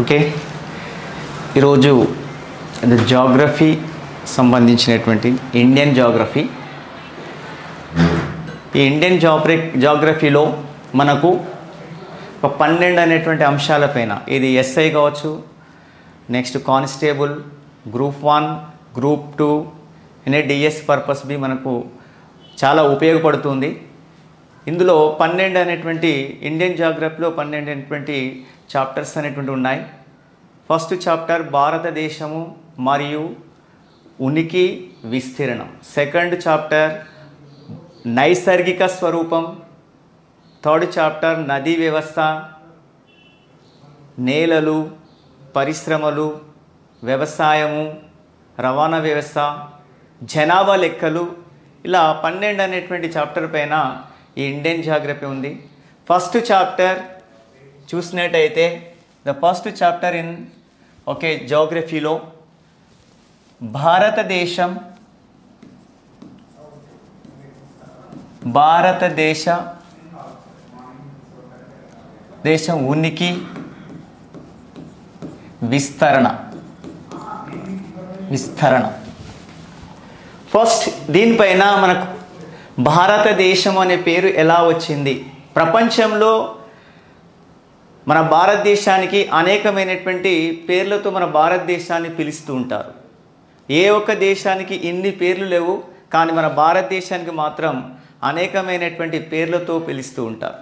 Okay, ఈరోజు geography సంబంధించినటువంటి Indian geography. ఈ ఇండియన్ జాగ్రఫీలో మనకు ఒక 12 అనేటువంటి అంశాలపైన, ఇది ఎస్ఐ కావచ్చు, నెక్స్ట్ కానిస్టేబుల్, గ్రూప్ 1, గ్రూప్ 2 అనే డిఎస్ పర్పస్ బి మనకు చాలా ఉపయోగపడుతుంది. ఇందులో 12 అనేటువంటి ఇండియన్ జాగ్రఫీలో 12 అనేటువంటి చాప్టర్స్ అనేటువంటి ఉన్నాయి. ఫస్ట్ చాప్టర్ భారతదేశము మరియు ఉనికి విస్తీర్ణం. సెకండ్ చాప్టర్ నైసర్గిక స్వరూపం. థర్డ్ చాప్టర్ నదీ వ్యవస్థ, నేలలు, పరిశ్రమలు, వ్యవసాయము, రవాణా వ్యవస్థ, జనాభా లెక్కలు. ఇలా 12 అనేటువంటి చాప్టర్ పైన ఈ ఇండియన్ జాగ్రఫీ ఉంది. ఫస్ట్ చాప్టర్ చూసినట్టయితే ద ఫస్ట్ చాప్టర్ ఇన్ జాగ్రఫీలో భారతదేశం ఉనికి విస్తరణ. ఫస్ట్ దీనిపైన మనకు భారతదేశం అనే పేరు ఎలా వచ్చింది? ప్రపంచంలో మన భారతదేశానికి అనేకమైనటువంటి పేర్లతో మన భారతదేశాన్ని పిలుస్తూ ఉంటారు. ఏ ఒక్క దేశానికి ఇన్ని పేర్లు లేవు, కానీ మన భారతదేశానికి మాత్రం అనేకమైనటువంటి పేర్లతో పిలుస్తూ ఉంటారు.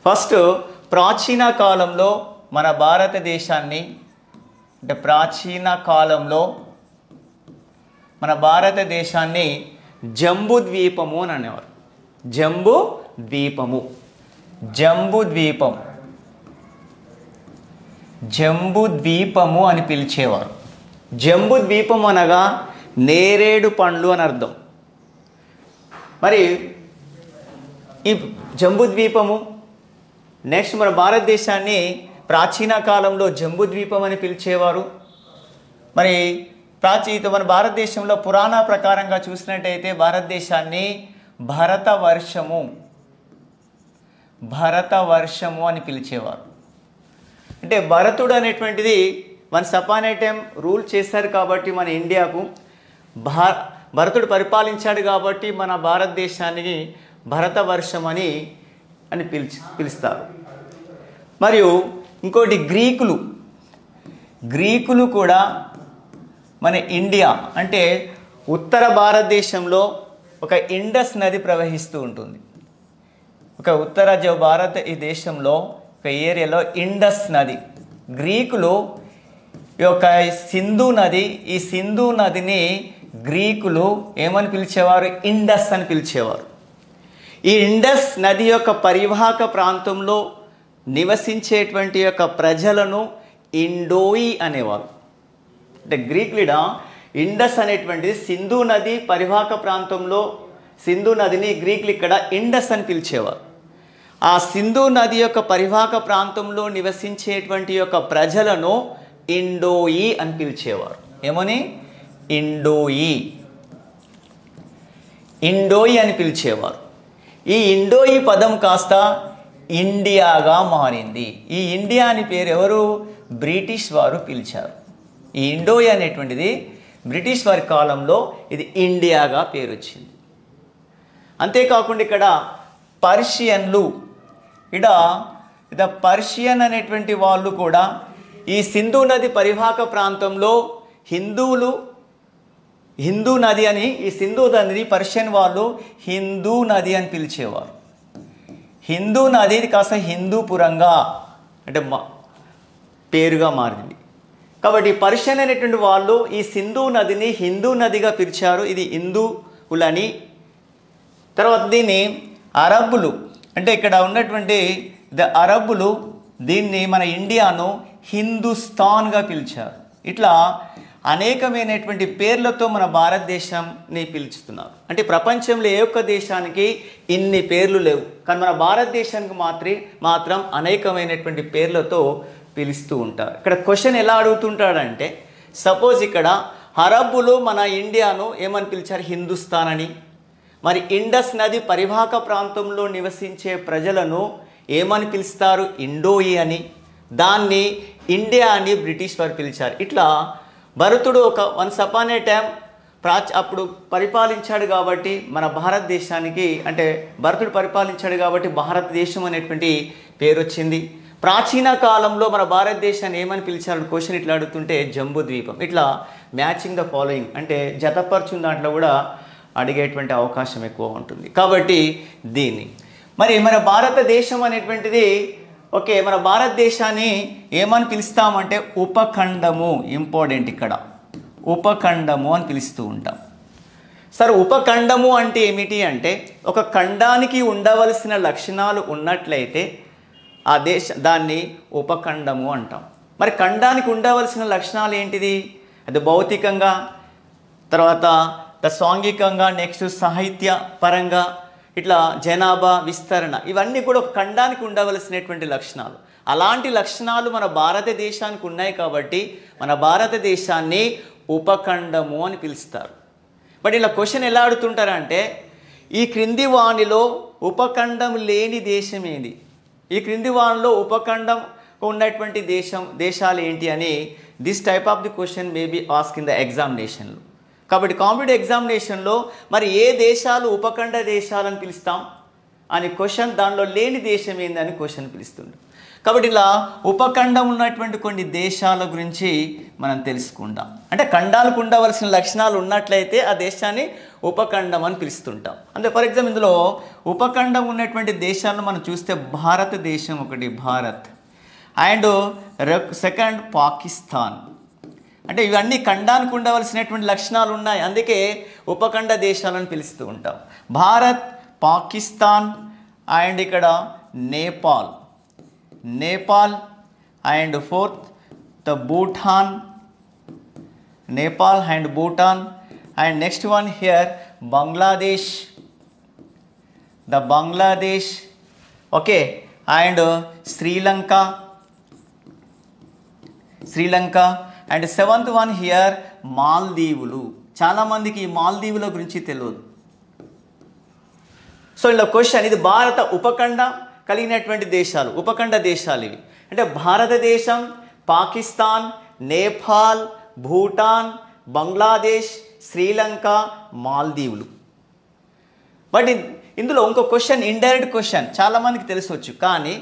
ఫస్ట్ ప్రాచీన కాలంలో మన భారతదేశాన్ని, అంటే ప్రాచీన కాలంలో మన భారతదేశాన్ని జంబూ ద్వీపము అని అనేవారు. జంబూ ద్వీపము అని పిలిచేవారు. జంబూ ద్వీపం అనగా నేరేడు పండ్లు అని అర్థం. మరి ఈ జంబూ ద్వీపము నెక్స్ట్ మన భారతదేశాన్ని ప్రాచీన కాలంలో జంబూ ద్వీపం అని పిలిచేవారు. మరి మన భారతదేశంలో పురాణ ప్రకారంగా చూసినట్టయితే భారతదేశాన్ని భరతవర్షము అని పిలిచేవారు. అంటే భరతుడు అనేటువంటిది వన్స్ అపాన్ ఏ టైం రూల్ చేశారు కాబట్టి మన ఇండియాకు భరతుడు పరిపాలించాడు కాబట్టి మన భారతదేశానికి భరతవర్షం అని పిలుస్తారు. మరియు ఇంకోటి గ్రీకులు కూడా మన ఇండియా అంటే ఉత్తర భారతదేశంలో ఒక ఇండస్ నది ప్రవహిస్తూ ఉంటుంది. ఉత్తర భారతదేశంలో ఒక ఏరియాలో ఇండస్ నది. గ్రీకులు ఈ సింధు నదిని గ్రీకులు ఏమని పిలిచేవారు? ఇండస్ అని పిలిచేవారు. ఈ ఇండస్ నది యొక్క పరివాహక ప్రాంతంలో నివసించేటువంటి యొక్క ప్రజలను ఇండోయి అనేవారు. అంటే గ్రీకులిడ ఇండస్ అనేటువంటిది సింధు నది పరివాహక ప్రాంతంలో, సింధు నదిని గ్రీకులు ఇక్కడ ఇండస్ అని పిలిచేవారు. ఆ సింధు నది యొక్క పరివాహక ప్రాంతంలో నివసించేటువంటి యొక్క ప్రజలను ఇండోయి అని పిలిచేవారు. ఏమని? ఇండోయి అని పిలిచేవారు. ఈ ఇండోయి పదం కాస్త ఇండియాగా మారింది. ఈ ఇండియా అని పేరు ఎవరు? బ్రిటిష్ వారు పిలిచారు. ఈ ఇండోయి అనేటువంటిది బ్రిటిష్ వారి కాలంలో ఇది ఇండియాగా పేరు వచ్చింది. అంతేకాకుండా ఇక్కడ పర్షియన్లు, పర్షియన్ అనేటువంటి వాళ్ళు కూడా ఈ సింధు నది పరివాహక ప్రాంతంలో హిందూ నది అని, ఈ సింధు నదిని పర్షియన్ వాళ్ళు హిందూ నది అని పిలిచేవారు. హిందూ నది కాస్త హిందూపురంగా అంటే పేరుగా మారింది. కాబట్టి పర్షియన్ అనేటువంటి వాళ్ళు ఈ సింధు నదిని హిందూ నదిగా పిలిచారు. ఇది హిందువులని. తర్వాత దీన్ని అరబ్బులు, అంటే ఇక్కడ ఉన్నటువంటి అరబ్బులు దీన్ని మన ఇండియాను హిందుస్థాన్గా పిలిచారు. ఇట్లా అనేకమైనటువంటి పేర్లతో మన భారతదేశాన్ని పిలుచుతున్నారు. అంటే ప్రపంచంలో ఏ ఒక్క దేశానికి ఇన్ని పేర్లు లేవు, కానీ మన భారతదేశానికి మాత్రం అనేకమైనటువంటి పేర్లతో పిలుస్తూ ఉంటారు. ఇక్కడ క్వశ్చన్ ఎలా అడుగుతుంటాడంటే, సపోజ్ ఇక్కడ అరబ్బులు మన ఇండియాను ఏమని పిలిచారు? హిందుస్థాన్ అని. మరి ఇండస్ నది పరివాహక ప్రాంతంలో నివసించే ప్రజలను ఏమని పిలుస్తారు? ఇండోయి అని. దాన్ని ఇండియా అని బ్రిటిష్ వారు పిలిచారు. ఇట్లా భరతుడు వన్స్ అపాన్ ఏ టైం అప్పుడు పరిపాలించాడు కాబట్టి మన భారతదేశానికి, అంటే భరతుడు పరిపాలించాడు కాబట్టి భారతదేశం అనేటువంటి పేరు వచ్చింది. ప్రాచీన కాలంలో మన భారతదేశాన్ని ఏమని పిలిచారు క్వశ్చన్ ఇట్లా అడుగుతుంటే జంబూ ద్వీపం. ఇట్లా మ్యాచింగ్ ద ఫాలోయింగ్ అంటే జతపరచున దాంట్లో కూడా అడిగేటువంటి అవకాశం ఎక్కువ ఉంటుంది. కాబట్టి దీన్ని మరి మన భారతదేశం అనేటువంటిది మన భారతదేశాన్ని ఏమని పిలుస్తామంటే ఉపఖండము. ఇంపార్టెంట్ ఇక్కడ ఉపఖండము అని పిలుస్తూ ఉంటాం. సరే, ఉపఖండము అంటే ఏమిటి అంటే ఒక ఖండానికి ఉండవలసిన లక్షణాలు ఉన్నట్లయితే ఆ దాన్ని ఉపఖండము అంటాం. మరి ఖండానికి ఉండవలసిన లక్షణాలు ఏంటిది? అది భౌతికంగా, తర్వాత సాంఘికంగా, నెక్స్ట్ సాహిత్య పరంగా, ఇట్లా జనాభా విస్తరణ, ఇవన్నీ కూడా ఒక ఖండానికి ఉండవలసినటువంటి లక్షణాలు. అలాంటి లక్షణాలు మన భారతదేశానికి ఉన్నాయి కాబట్టి మన భారతదేశాన్ని ఉపఖండము అని పిలుస్తారు. బట్ ఇలా క్వశ్చన్ ఎలా అడుగుతుంటారంటే ఈ క్రింది వాణిలో ఉపఖండం లేని దేశం ఏది? ఈ క్రింది వాణిలో ఉపఖండం ఉన్నటువంటి దేశాలు ఏంటి అని this type of the question may be ask in the ఎగ్జామినేషన్లో. కాబట్టి కాంపిటేటివ్ ఎగ్జామినేషన్లో మరి ఏ దేశాలు ఉపఖండ దేశాలని పిలుస్తాం అని క్వశ్చన్, దానిలో లేని దేశం ఏందని క్వశ్చన్ పిలుస్తుంది. కాబట్టి ఇలా ఉపఖండం ఉన్నటువంటి కొన్ని దేశాల గురించి మనం తెలుసుకుందాం. అంటే ఖండాలకు ఉండవలసిన లక్షణాలు ఉన్నట్లయితే ఆ దేశాన్ని ఉపఖండం అని పిలుస్తుంటాం. అంటే ఫర్ ఎగ్జాంపుల్ ఇందులో ఉపఖండం ఉన్నటువంటి దేశాలను మనం చూస్తే భారతదేశం ఒకటి, భారత్, అండ్ సెకండ్ పాకిస్తాన్. అంటే ఇవన్నీ ఖండానికి ఉండవలసినటువంటి లక్షణాలు ఉన్నాయి, అందుకే ఉపఖండ దేశాలను పిలుస్తూ ఉంటాం. భారత్, పాకిస్తాన్ అండ్ ఇక్కడ Nepal and fourth the Bhutan, Nepal and Bhutan, and next one here Bangladesh, okay, and Sri Lanka, and seventh one here మాల్దీవులు. చాలామందికి ఈ మాల్దీవుల గురించి తెలియదు. సో ఇలా క్వశ్చన్, ఇది భారత ఉపఖండ కలిగినటువంటి దేశాలు, ఉపఖండ దేశాలు ఇవి. అంటే భారతదేశం, పాకిస్తాన్, నేపాల్, భూటాన్, బంగ్లాదేశ్, శ్రీలంక, మాల్దీవులు. బట్ ఇందులో ఇంకో క్వశ్చన్, ఇండైరెక్ట్ క్వశ్చన్, చాలామందికి తెలిసవచ్చు, కానీ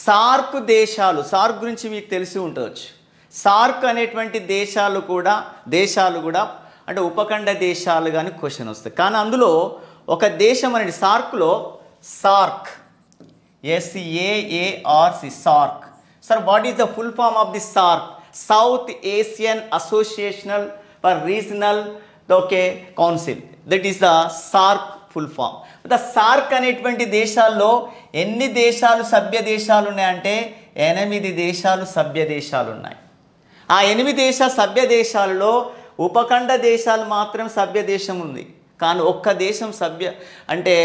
సార్క్ దేశాలు, సార్క్ గురించి మీకు తెలిసి ఉండవచ్చు. సార్క్ అనేటువంటి దేశాలు కూడా అంటే ఉపఖండ దేశాలు కానీ క్వశ్చన్ వస్తుంది. కానీ అందులో ఒక దేశం అనేది సార్క్లో, SAARC, SAARC, SAARC. Sir, what is the full form of the SAARC? South Asian అసోసియేషనల్ for regional council, that is the SAARC full form. The SAARC అనేటువంటి దేశాల్లో ఎన్ని దేశాలు సభ్య దేశాలు ఉన్నాయంటే 8 దేశాలు సభ్య దేశాలు ఉన్నాయి. ఆ 8 సభ్య దేశాలలో ఉపఖండ దేశాలు మాత్రం సభ్య దేశం ఉంది, కానీ ఒక్క దేశం అంటే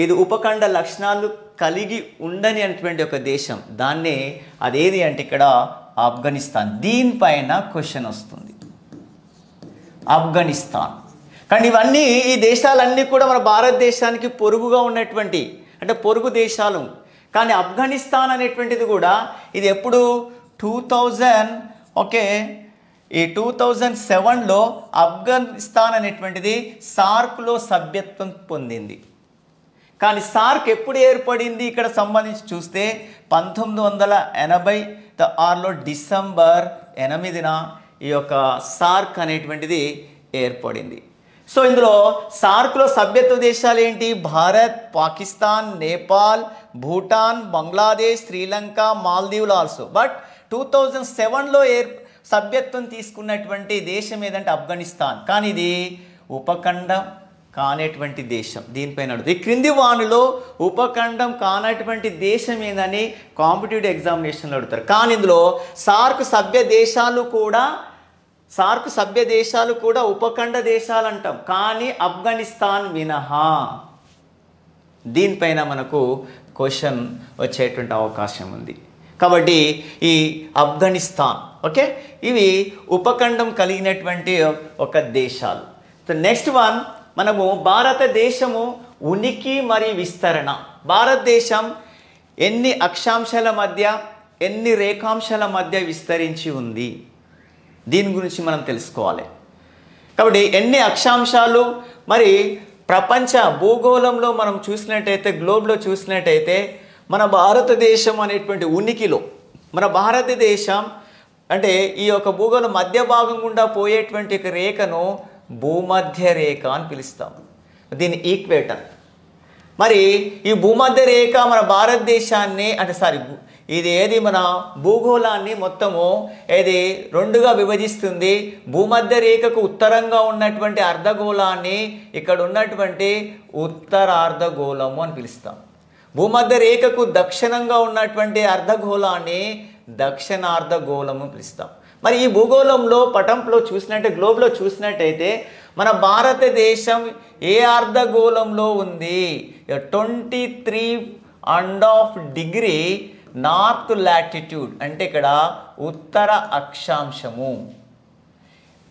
ఇది ఉపఖండ లక్షణాలు కలిగి ఉండని అనేటువంటి ఒక దేశం, దాన్నే అదేది అంటే ఇక్కడ ఆఫ్ఘనిస్తాన్. దీనిపైన క్వశ్చన్ వస్తుంది, ఆఫ్ఘనిస్తాన్. కానీ ఇవన్నీ, ఈ దేశాలన్నీ కూడా మన భారతదేశానికి పొరుగుగా ఉన్నటువంటి అంటే పొరుగు దేశాలు. కానీ ఆఫ్ఘనిస్తాన్ అనేటువంటిది కూడా ఇది ఎప్పుడు 2007లో ఆఫ్ఘనిస్తాన్ అనేటువంటిది సార్క్లో సభ్యత్వం పొందింది. కానీ సార్క్ ఎప్పుడు ఏర్పడింది ఇక్కడ సంబంధించి చూస్తే 1986లో డిసెంబర్ 8న ఈ యొక్క సార్క్ అనేటువంటిది ఏర్పడింది. సో ఇందులో సార్క్లో సభ్యత్వ దేశాలు ఏంటి? భారత్, పాకిస్తాన్, నేపాల్, భూటాన్, బంగ్లాదేశ్, శ్రీలంక, మాల్దీవులు ఆల్సో. బట్ 2007లో సభ్యత్వం తీసుకున్నటువంటి దేశం ఏదంటే ఆఫ్ఘనిస్తాన్. కానీ ఇది ఉపఖండం కానటువంటి దేశం. దీనిపైన అడుగుతుంది, ఈ క్రింది వానిలో ఉపఖండం కానటువంటి దేశం ఏందని కాంపిటేటివ్ ఎగ్జామినేషన్లో అడుగుతారు. కానీ ఇందులో సార్క్ సభ్య దేశాలు కూడా ఉపఖండ దేశాలు అంటాం, కానీ ఆఫ్ఘనిస్తాన్ మినహా. దీనిపైన మనకు క్వశ్చన్ వచ్చేటువంటి అవకాశం ఉంది. కాబట్టి ఈ ఆఫ్ఘనిస్తాన్, ఓకే, ఇవి ఉపఖండం కలిగినటువంటి ఒక దేశాలు. నెక్స్ట్ వన్, మనము భారతదేశము ఉనికి మరియు విస్తరణ. భారతదేశం ఎన్ని అక్షాంశాల మధ్య ఎన్ని రేఖాంశాల మధ్య విస్తరించి ఉంది, దీని గురించి మనం తెలుసుకోవాలి. కాబట్టి ఎన్ని అక్షాంశాలు, మరి ప్రపంచ భూగోళంలో మనం చూసినట్టయితే, గ్లోబ్లో చూసినట్టయితే మన భారతదేశం అనేటువంటి ఉనికిలో, మన భారతదేశం అంటే ఈ యొక్క భూగోళం మధ్య భాగం గుండా పోయేటువంటి ఒక రేఖను భూమధ్య రేఖ అని పిలుస్తాం, దీని ఈక్వేటర్. మరి ఈ భూమధ్య రేఖ మన భారతదేశాన్ని ఇది ఏది మన భూగోళాన్ని మొత్తము ఏది రెండుగా విభజిస్తుంది. భూమధ్య రేఖకు ఉత్తరంగా ఉన్నటువంటి అర్ధగోళాన్ని ఇక్కడ ఉన్నటువంటి ఉత్తరార్ధగోళము అని పిలుస్తాం. భూమధ్య రేఖకు దక్షిణంగా ఉన్నటువంటి అర్ధగోళాన్ని దక్షిణార్ధగోళము పిలుస్తాం. మరి ఈ భూగోళంలో పటంలో చూసినట్టే, గ్లోబ్లో చూసినట్టయితే మన భారతదేశం ఏ అర్ధగోళంలో ఉంది? 23.5 డిగ్రీ నార్త్ లాటిట్యూడ్, అంటే ఇక్కడ ఉత్తర అక్షాంశము.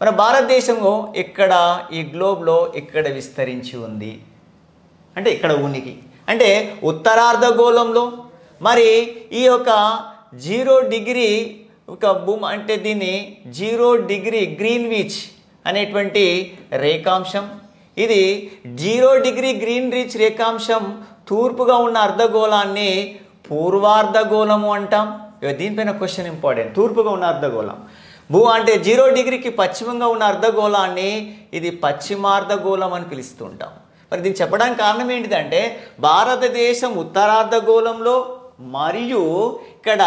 మన భారతదేశము ఇక్కడ ఈ గ్లోబ్లో ఇక్కడ విస్తరించి ఉంది, అంటే ఇక్కడ ఉనికి, అంటే ఉత్తరార్ధగోళంలో. మరి ఈ యొక్క 0 డిగ్రీ ఒక అంటే దీన్ని 0 డిగ్రీ గ్రీన్విచ్ అనేటువంటి రేఖాంశం. ఇది 0 డిగ్రీ గ్రీన్విచ్ రేఖాంశం తూర్పుగా ఉన్న అర్ధగోళాన్ని పూర్వార్ధగోళము అంటాం. దీనిపైన క్వశ్చన్ ఇంపార్టెంట్. తూర్పుగా ఉన్న అర్ధగోళం అంటే 0 డిగ్రీకి పశ్చిమంగా ఉన్న అర్ధగోళాన్ని ఇది పశ్చిమార్ధగోళం అని పిలుస్తూ ఉంటాం. మరి దీన్ని చెప్పడానికి కారణం ఏంటిదంటే భారతదేశం ఉత్తరార్ధగోళంలో మరియు ఇక్కడ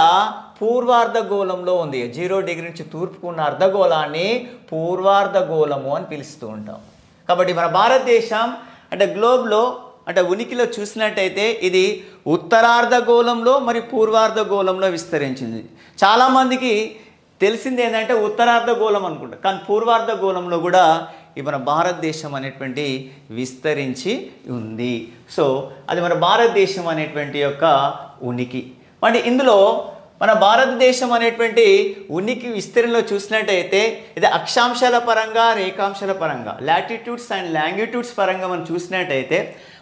పూర్వార్ధగోళంలో ఉంది. 0 డిగ్రీ నుంచి తూర్పుకు ఉన్న అర్ధగోళాన్ని పూర్వార్ధగోళము అని పిలుస్తూ ఉంటాం. కాబట్టి మన భారతదేశం అంటే గ్లోబ్లో అంటే ఉనికిలో చూసినట్టయితే ఇది ఉత్తరార్ధగోళంలో మరి పూర్వార్ధగోళంలో విస్తరించింది. చాలామందికి తెలిసింది ఏంటంటే ఉత్తరార్ధగోళం అనుకుంటా, కానీ పూర్వార్ధగోళంలో కూడా ఈ మన భారతదేశం అనేటువంటి విస్తరించి ఉంది. సో అది మన భారతదేశం అనేటువంటి యొక్క ఉనికి. మరి ఇందులో మన భారతదేశం అనేటువంటి ఉనికి విస్తరణలో చూసినట్టయితే ఇది అక్షాంశాల పరంగా, రేఖాంశాల పరంగా, లాటిట్యూడ్స్ అండ్ లాంగిట్యూడ్స్ పరంగా మనం చూసినట్టయితే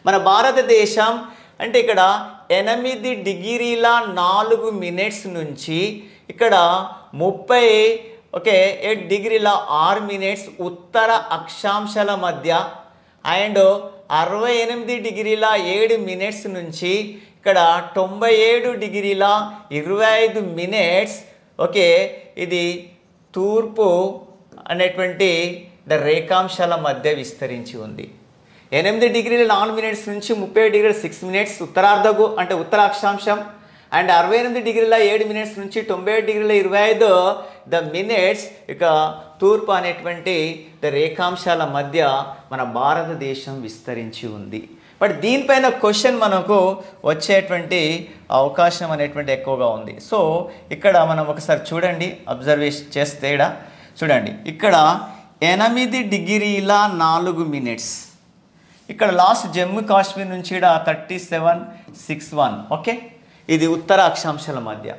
మన భారతదేశం అంటే ఇక్కడ 8 డిగ్రీల 4 మినిట్స్ నుంచి ఇక్కడ 8 డిగ్రీల 6 మినిట్స్ ఉత్తర అక్షాంశాల మధ్య అండ్ 68 డిగ్రీల 7 మినిట్స్ నుంచి ఇక్కడ 97 డిగ్రీల 25 మినిట్స్ ఇది తూర్పు అనేటువంటి రేఖాంశాల మధ్య విస్తరించి ఉంది. 8 డిగ్రీల 4 మినిట్స్ నుంచి 37 డిగ్రీల 6 మినిట్స్ అంటే ఉత్తర అక్షాంశం అండ్ 68 డిగ్రీల 7 మినిట్స్ నుంచి 97 డిగ్రీల 25 మినిట్స్ ఇక తూర్పు అనేటువంటి రేఖాంశాల మధ్య మన భారతదేశం విస్తరించి ఉంది. బట్ దీనిపైన క్వశ్చన్ మనకు వచ్చేటువంటి అవకాశం అనేటువంటి ఎక్కువగా ఉంది. సో ఇక్కడ మనం ఒకసారి చూడండి, అబ్జర్వేషన్ చేస్తే చూడండి, ఇక్కడ 8 డిగ్రీల 4 మినిట్స్ ఇక్కడ లాస్ట్ జమ్మూ కాశ్మీర్ నుంచి 3761 ఇది ఉత్తర అక్షాంశాల మధ్య.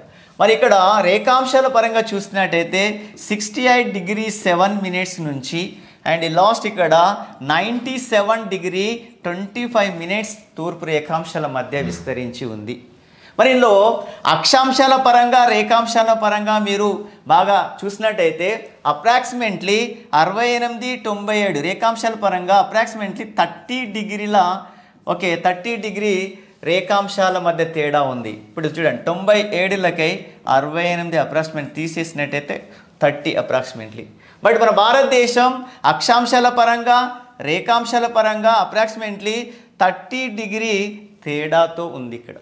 మరి ఇక్కడ రేఖాంశాల పరంగా చూసినట్టయితే 68 డిగ్రీ 7 మినిట్స్ నుంచి అండ్ లాస్ట్ ఇక్కడ 97 డిగ్రీ 25 మినిట్స్ తూర్పు రేఖాంశాల మధ్య విస్తరించి ఉంది. మరి ఇందులో అక్షాంశాల పరంగా, రేఖాంశాల పరంగా మీరు బాగా చూసినట్టయితే అప్రాక్సిమేట్లీ 68, 97 రేఖాంశాల పరంగా అప్రాక్సిమేట్లీ 30 డిగ్రీల 30 డిగ్రీ రేఖాంశాల మధ్య తేడా ఉంది. ఇప్పుడు చూడండి 97లకై 68 అప్రాక్సిమేట్ తీసేసినట్టయితే 30 అప్రాక్సిమేట్లీ. బట్ మన భారతదేశం అక్షాంశాల పరంగా, రేఖాంశాల పరంగా అప్రాక్సిమేట్లీ 30 డిగ్రీ తేడాతో ఉంది ఇక్కడ.